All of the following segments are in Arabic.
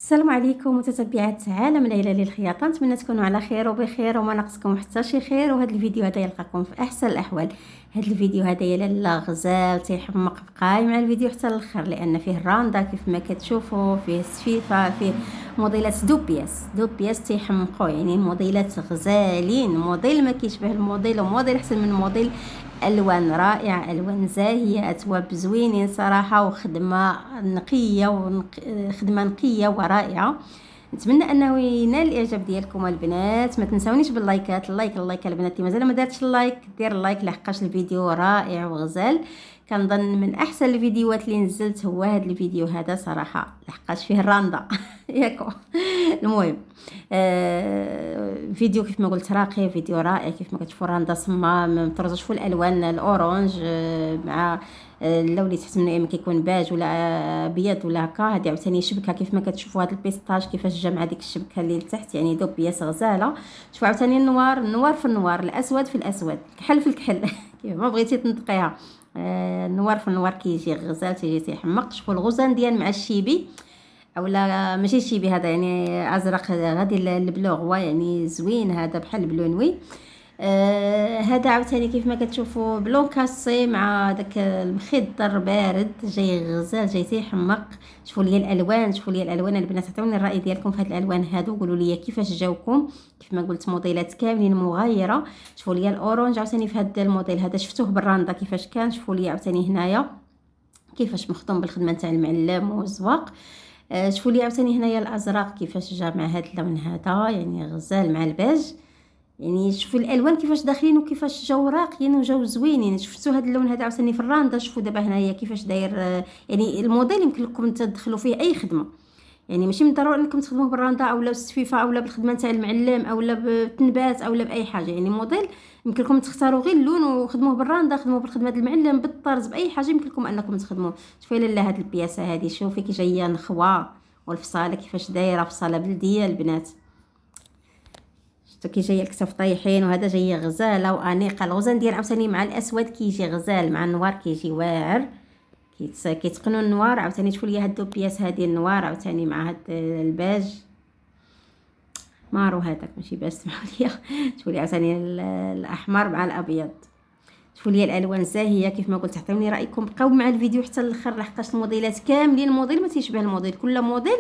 السلام عليكم متتبعات عالم ليلى للخياطه، نتمنى تكونوا على خير وبخير وما ناقصكم حتى شي خير. وهذا الفيديو هذا يلقاكم في احسن الاحوال. هذا الفيديو هذا يا لاله غزال تيحمق، بقاي مع الفيديو حتى الاخر لان فيه الراندا كيف ما كتشوفوا، فيه السفيفه، فيه موديلات دو بياس تيحمقوا، يعني موديلات غزالين، موديل ما كيشبه الموديل وموديل احسن من موديل. الوان رائعه، الوان زاهيه، اثواب زوينين صراحه، وخدمه نقيه خدمه نقيه ورائعه. نتمنى انه ينال الاعجاب ديالكم البنات. ما تنسونيش باللايكات، اللايك البنات اللي مازال ما دارتش اللايك دير اللايك لحقاش الفيديو رائع وغزال. كنظن من احسن الفيديوهات اللي نزلت هو هذا الفيديو هذا صراحه، لحقاش فيه الراندا ياكو. المهم فيديو كيف ما قلت راقي، فيديو رائع. كيف ما كتشوفوا الراندا صمام، تشوفوا الالوان الاورانج مع اللون تحت منه اما كيكون باج ولا ابيض ولا هكا. هذه عاوتاني شبكه كيف ما كتشوفوا هذا البيستاج كيفاش جا مع ديك الشبكه اللي لتحت، يعني دو بياس غزاله. شوفوا عاوتاني النوار في النوار، الاسود في الاسود، الكحل في الكحل كيف ما بغيتي تنطقيها. النوار في النوار كيجي غزال، تيجي تيحمق. شوفوا الغزال ديال مع الشيبي اولا ماشي الشيبي هذا، يعني ازرق غادي البلو هو يعني زوين، هذا بحال البلونوي. هذا عاوتاني كيف ما كتشوفوا بلون كاسي مع داك المخضر بارد، جاي غزال جاي تيحمق. شوفوا لي الالوان، شوفوا لي الالوان البنات، عطيوني الراي ديالكم في هاد الالوان هادو، قولوا لي كيفاش جاوكم. كيف ما قلت موديلات كاملين مغايره. شوفوا لي الاورانج عاوتاني في هاد الموديل هذا شفتوه بالراندا كيفاش كان. شوفوا لي عاوتاني هنايا كيفاش مخدوم بالخدمه تاع المعلم والزواق. شوفوا لي عاوتاني هنايا الازرق كيفاش جا مع هاد اللون هذا، يعني غزال مع البيج. يعني شوفوا الالوان كيفاش داخلين وكيفاش جاو راقيين وجاو زوينين. شفتوا هذا اللون هذا عاوتاني في الراندا. شوفوا دابا هنايا كيفاش داير، يعني الموديل يمكن لكم تدخلوا فيه اي خدمه، يعني ماشي من ضروري انكم تخدموه بالراندا اولا بالسفيفه اولا بالخدمه تاع المعلم اولا بالتنبات اولا باي حاجه. يعني موديل يمكن لكم تختاروا غير اللون وخدموه بالراندا، خدموه بالخدمه ديال المعلم بالطرز باي حاجه يمكن لكم انكم تخدموه. شوفي لاله هذه البياسه هذه، شوفي كي جايه نخوه، والفصاله كيفاش دايره فصاله بلديه البنات. شفتوا كي جايه الكتاف طايحين، وهذا جايه غزاله وانيقه. الغزال ديال عاوتاني مع الاسود كيجي غزال، مع النوار كيجي واعر. كيتقنوا النوار عاوتاني. شوفوا لي هاد البياس هذه النوار عاوتاني مع هاد الباج مارو هذاك ماشي باش تسمحوا لي. شوفوا لي عاوتاني الاحمر مع الابيض. شوفوا لي الالوان زاهيه. كيف ما قلت عطيوني رايكم، بقاو مع الفيديو حتى الاخر لحقاش الموديلات كاملين الموديل ما تيشبه الموديل، كل موديل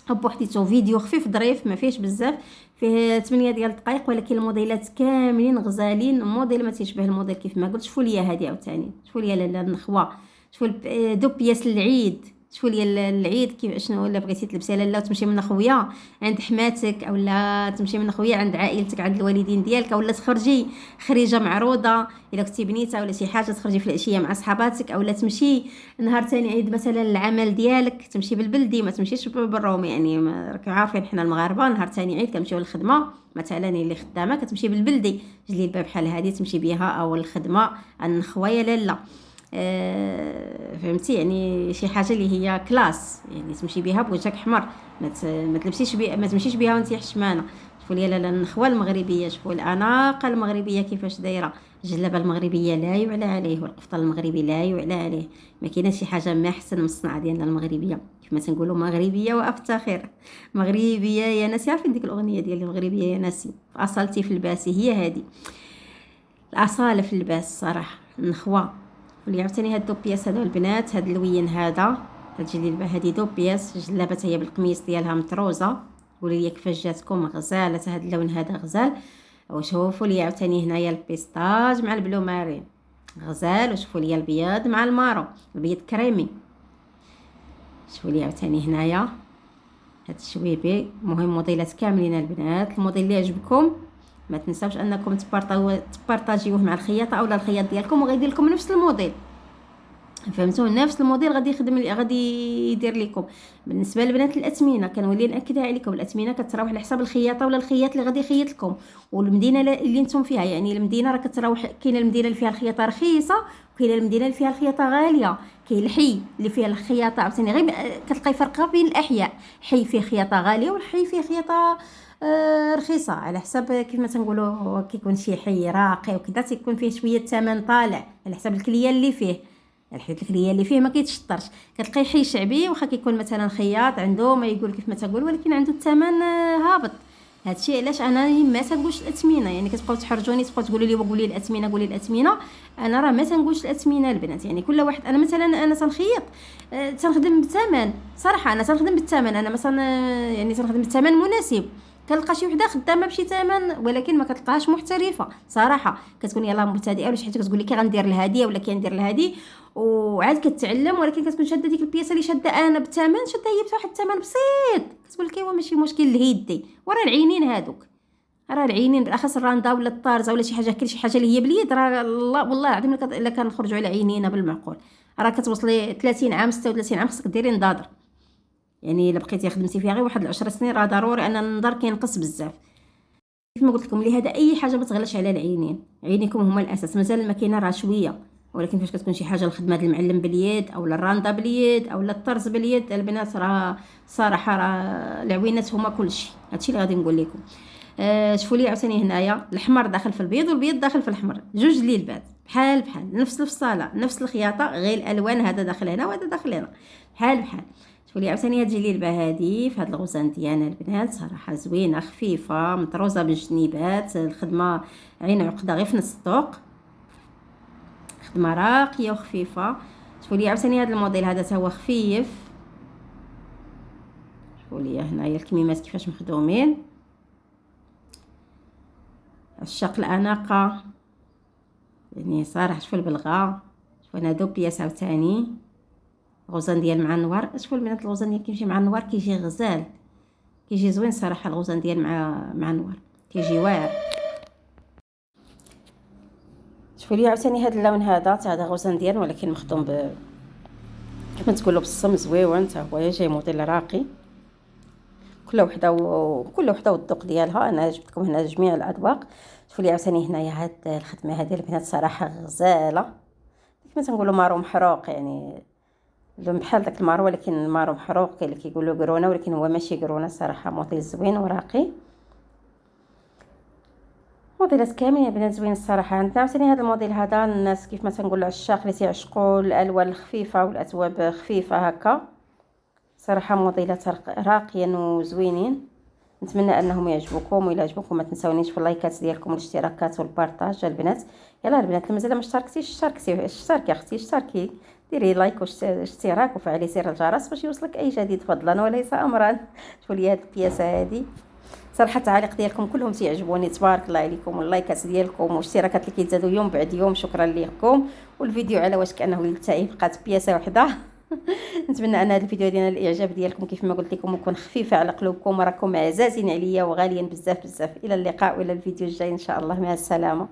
بوحديته. فيديو خفيف ظريف ما فيهش بزاف، فيه 8 ديال الدقائق، ولكن الموديلات كاملين غزالين، الموديل ما تيشبه الموديل كيف ما قلت. شوفوا لي هذه عاوتاني، شوفوا لي لاله النخوه. شوفوا دو بياس العيد. شوفوا لي العيد كيف شنو ولا بغيتي تلبسيها لاله وتمشي من خويا عند حماتك، اولا تمشي من خويا عند عائلتك عند الوالدين ديالك، اولا تخرجي خريجه معروضه الا كنتي بنيته ولا شي حاجه، تخرجي في العشيه مع صحاباتك، اولا تمشي نهار تاني عيد مثلا العمل ديالك تمشي بالبلدي ما تمشيش بالرومي. يعني راكم عارفين حنا المغاربه نهار تاني عيد كنمشيو للخدمه، مثلا اللي خدامه كتمشي بالبلدي جليبه بحال هذه تمشي بها او الخدمه النخويه لاله. فهمتي، يعني شي حاجه اللي هي كلاس، يعني تمشي بها بوجهك احمر، ما تلبسيش بها، ما تمشيش بها وانت حشمانه. شوفوا لي لاله النخوه المغربيه، شوفوا الاناقه المغربيه كيفاش دايره. الجلابه المغربيه لا يعلى عليه، والقفطان المغربي لا يعلى عليه. ما كايناش شي حاجه ما احسن من الصنعه ديالنا المغربيه. كيف ما تنقولوا مغربيه وافتخر، مغربيه يا ناسي. عارفين ديك الاغنيه ديال المغربيه يا ناسي، اصالتي في اللباس هي هذه، الاصاله في اللباس صراحه النخوه. واللي عاوتاني هاد دوبياس هادو البنات، هاد اللوين هذا، هاد الجليبه هادي دوبياس، جلابه هي بالقميص ديالها مطروزه. قولوا لي كيفاش جاتكم غزاله هاد اللون هذا غزال. وشوفوا لي عاوتاني هنايا البيستاج مع البلو مارين غزال. وشوفوا لي البياض مع المارو، البيض كريمي. شوفوا لي عاوتاني هنايا هاد الشويبي. مهم موديلات كاملين البنات، الموديل اللي يعجبكم ما تنساوش انكم تبارطاجيوه مع الخياطه اولا الخياط ديالكم وغيدير لكم نفس الموديل. فهمتوا، نفس الموديل غادي يخدم غادي يدير لكم. بالنسبه لبنات الاثمنه كنولي ناكدها عليكم، الاثمنه كتراوح على حساب الخياطه ولا الخياط اللي غادي يخيط لكم والمدينه اللي نتم فيها. يعني المدينه راه كتراوح، كاينه المدينه اللي فيها الخياطه رخيصه وكاينه المدينه اللي فيها الخياطه غاليه. كاين الحي اللي فيها الخياطه عاوتاني غير كتلقاي فرقه بين الاحياء، حي فيه خياطه غاليه والحي فيه خياطه رخيصه، على حسب كيف ما تنقولوا. كيكون شي حي راقي وكذا تيكون فيه شويه الثمن طالع على حسب الكليه اللي فيه. الحيت الكليه اللي فيه ما كيتشطرش. كتلقاي حي شعبي واخا كيكون مثلا خياط عنده ما يقول كيف ما تقول، ولكن عنده الثمن هابط. هادشي علاش انا ما تنقولش الاثمنه. يعني كتبقاو تحرجوني، تبقاو تقولوا لي قولي الاثمنه قولي الاثمنه، انا راه ما تنقولش الاثمنه البنات. يعني كل واحد، انا مثلا انا تنخيط تنخدم بالثمن صراحه، انا تنخدم بالثمن، انا مثلا يعني تنخدم بالثمن مناسب. كنلقى شي وحده خدامه بشي ثمن ولكن ما كتلقاهاش محترفه صراحه، كتكون يلاه مبتدئه ولا شي حاجه كتقول لك كي غندير لهادي ولا كي ندير لهادي، وعاد كتعلم، ولكن كتكون شاده ديك البياسه اللي شاده انا بالثمن، شاده هي بواحد الثمن بسيط، كتقول لك ايوا ماشي مشكل لهيدي. وراه العينين هادوك، راه العينين بالاخص الراندا ولا الطارزه ولا شي حاجه، كل شي حاجه اللي هي باليد، راه الله والله العظيم الا كنخرجوا على عينينا بالمعقول، راه كتوصلي 30 عام 36 عام خصك ديري نضاضر. يعني الا بقيتي خدمتي فيها غير واحد 10 سنين راه ضروري ان النظر كينقص بزاف. كيف ما قلت لكم لهذا اي حاجه ما تغلاش على العينين، عينيكم هما الاساس. مازال الماكينه راه شويه، ولكن فاش كتكون شي حاجه الخدمه ديال المعلم باليد او الراندا باليد او الطرز باليد، البنات راه صراحه راه العوينات هما كلشي. هادشي اللي غادي نقول لكم. شوفوا لي عاوتاني هنايا الاحمر داخل في البيض والبيض داخل في الاحمر، جوج ليلبات بحال نفس الفصاله نفس الخياطه، غير الالوان، هذا داخل هنا وهذا داخل هنا بحال. شوفوا لي عاوتاني هاد الليلبه هادي في هاد الغوزان ديالنا البنات، صراحه زوينه خفيفه مطروزه بالجنيبات، الخدمه عين عقده غير في نص الطوق، خدمه راقيه وخفيفه. شوفوا لي عاوتاني هاد الموديل هذا تا هو خفيف، شوفوا لي هنايا الكميمات كيفاش مخدومين، عشاق الاناقه يعني صراحه. شوفوا البلغه، شوفوا انا هادو بياس عاوتاني غوزان ديال مع النوار. شوفوا البنات الغوزان ديال كيمشي مع النوار كيجي غزال، كيجي زوين صراحه. الغوزان ديال مع النوار كيجي واعر. شوفوا لي عاوتاني هذا اللون هذا تاع هذا غوزان ديال، ولكن مخدوم كيما تقولوا بالصم زويون، حتى هو جاي موديل راقي. كل وحده والذوق ديالها. انا جبت لكم هنا جميع الاذواق. شوفوا لي عاوتاني هنايا هاد الخدمه هذه البنات صراحه غزاله، كيما تنقولوا مارو محروق، يعني بحال داك المارو ولكن المارو محروق. كاين اللي كيقولوا قرونه ولكن هو ماشي قرونه صراحه. موديل زوين وراقي، موديلات كاملين البنات زوين الصراحه. عندنا عاوتاني هذا الموديل هذا الناس كيف ما تنقول العشاق اللي تيعشقوا الالوان الخفيفه والاثواب خفيفه هكا، صراحه موديلات راقيين وزوينين. نتمنى انهم يعجبوكم، وإلا عجبوكم ما تنساونيش في اللايكات ديالكم والاشتراكات والبارطاج البنات. يلا البنات اللي مازال ما اشتركتيش اشتركي اختي، اشتركي، ديري لايك واشتراك وفعلي زر الجرس باش يوصلك اي جديد فضلا وليس امرا. شوفوا لي هذه البياسه هذه صراحه التعاليق ديالكم كلهم تيعجبوني، تبارك الله عليكم، واللايكات ديالكم والاشتراكات اللي كيتزادوا يوم بعد يوم، شكرا لكم. والفيديو على واش كانه يلتئم بقات بياسه وحده. نتمنى ان هذا الفيديو ديال الاعجاب ديالكم كيف ما قلت لكم يكون خفيف على قلوبكم، وراكم عزازين عليا وغاليين بزاف بزاف. الى اللقاء والى الفيديو الجاي ان شاء الله، مع السلامه.